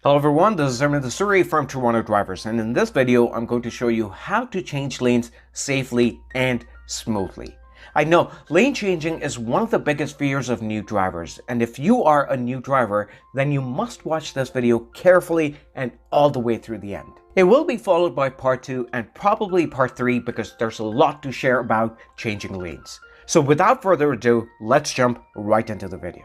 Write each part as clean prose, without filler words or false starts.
Hello everyone, this is Armin the Suri from Toronto Drivers, and in this video I'm going to show you how to change lanes safely and smoothly. I know lane changing is one of the biggest fears of new drivers, and if you are a new driver, then you must watch this video carefully and all the way through the end. It will be followed by part 2 and probably part 3 because there's a lot to share about changing lanes. So without further ado, let's jump right into the video.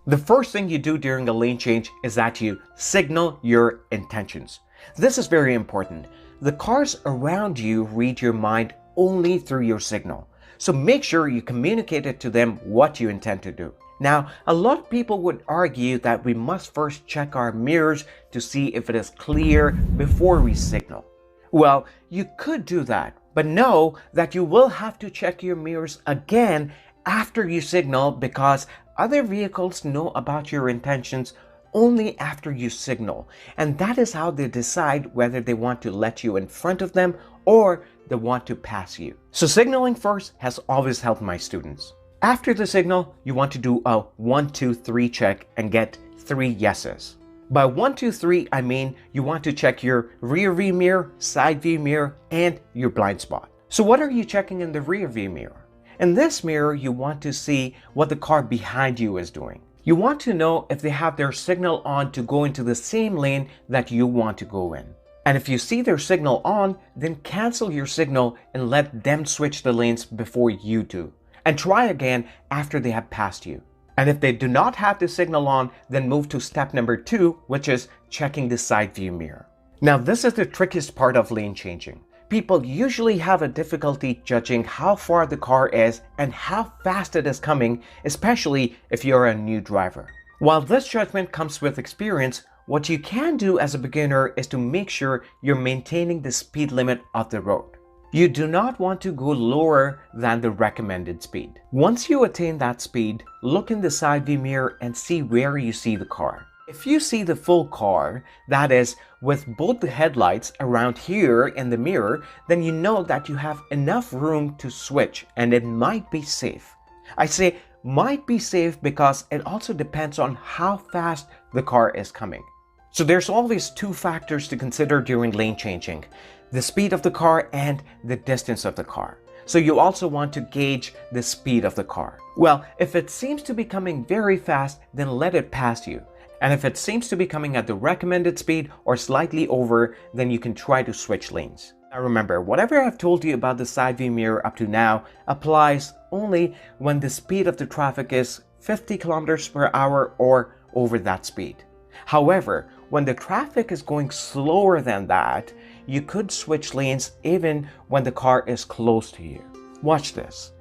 The first thing you do during a lane change is that you signal your intentions. This is very important. The cars around you read your mind only through your signal. So make sure you communicate it to them what you intend to do. Now, a lot of people would argue that we must first check our mirrors to see if it is clear before we signal. Well, you could do that, but know that you will have to check your mirrors again after you signal because other vehicles know about your intentions only after you signal, and that is how they decide whether they want to let you in front of them or they want to pass you. So signaling first has always helped my students. After the signal, you want to do a 1, 2, 3 check and get 3 yeses. By 1, 2, 3, I mean you want to check your rear view mirror, side view mirror, and your blind spot. So what are you checking in the rear view mirror? In this mirror, you want to see what the car behind you is doing. You want to know if they have their signal on to go into the same lane that you want to go in. And if you see their signal on, then cancel your signal and let them switch the lanes before you do. And try again after they have passed you. And if they do not have the signal on, then move to step number 2, which is checking the side view mirror. Now, this is the trickiest part of lane changing. People usually have a difficulty judging how far the car is and how fast it is coming, especially if you're a new driver. While this judgment comes with experience, what you can do as a beginner is to make sure you're maintaining the speed limit of the road. You do not want to go lower than the recommended speed. Once you attain that speed, look in the side view mirror and see where you see the car. If you see the full car, that is, with both the headlights around here in the mirror, then you know that you have enough room to switch and it might be safe. I say might be safe because it also depends on how fast the car is coming. So there's always 2 factors to consider during lane changing: the speed of the car and the distance of the car. So you also want to gauge the speed of the car. Well, if it seems to be coming very fast, then let it pass you. And if it seems to be coming at the recommended speed or slightly over, then you can try to switch lanes. Now remember, whatever I've told you about the side view mirror up to now applies only when the speed of the traffic is 50 kilometers per hour or over that speed. However, when the traffic is going slower than that, you could switch lanes even when the car is close to you. Watch this.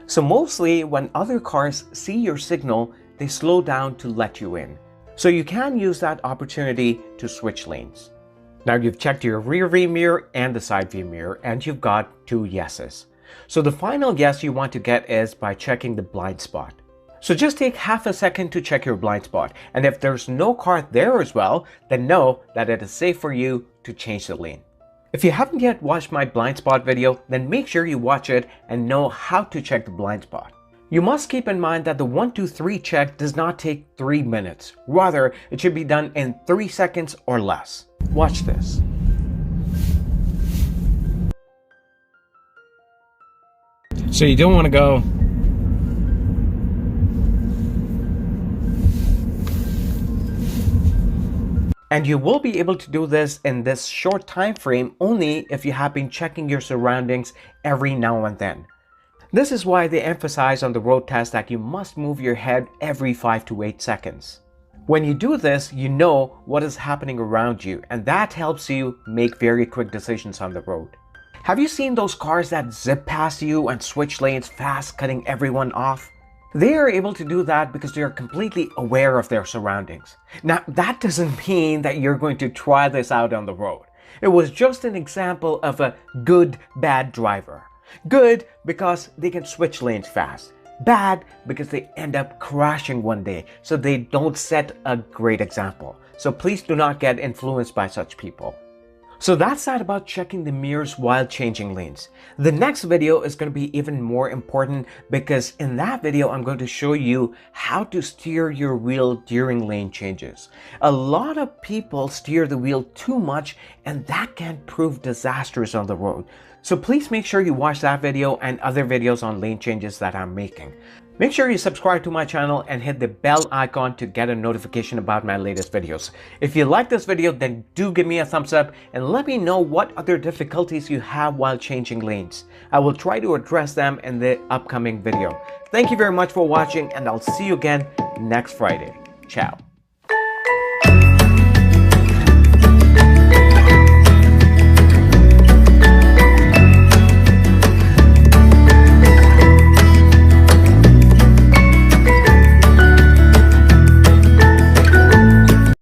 So mostly when other cars see your signal, they slow down to let you in. So you can use that opportunity to switch lanes. Now you've checked your rear view mirror and the side view mirror and you've got 2 yeses. So the final yes you want to get is by checking the blind spot. So just take half a second to check your blind spot, and if there's no car there as well, then know that it is safe for you to change the lane. If you haven't yet watched my blind spot video, then make sure you watch it and know how to check the blind spot. You must keep in mind that the 1, 2, 3 check does not take 3 minutes. Rather, it should be done in 3 seconds or less. Watch this. So you don't want to go And you will be able to do this in this short time frame only if you have been checking your surroundings every now and then. This is why they emphasize on the road test that you must move your head every 5 to 8 seconds. When you do this, you know what is happening around you, and that helps you make very quick decisions on the road. Have you seen those cars that zip past you and switch lanes fast, cutting everyone off? They are able to do that because they are completely aware of their surroundings. Now, that doesn't mean that you're going to try this out on the road. It was just an example of a good, bad driver. Good because they can switch lanes fast. Bad because they end up crashing one day, so they don't set a great example. So please do not get influenced by such people. So that's that about checking the mirrors while changing lanes. The next video is going to be even more important because in that video, I'm going to show you how to steer your wheel during lane changes. A lot of people steer the wheel too much and that can prove disastrous on the road. So please make sure you watch that video and other videos on lane changes that I'm making. Make sure you subscribe to my channel and hit the bell icon to get a notification about my latest videos. If you like this video, then do give me a thumbs up and let me know what other difficulties you have while changing lanes. I will try to address them in the upcoming video. Thank you very much for watching and I'll see you again next Friday. Ciao.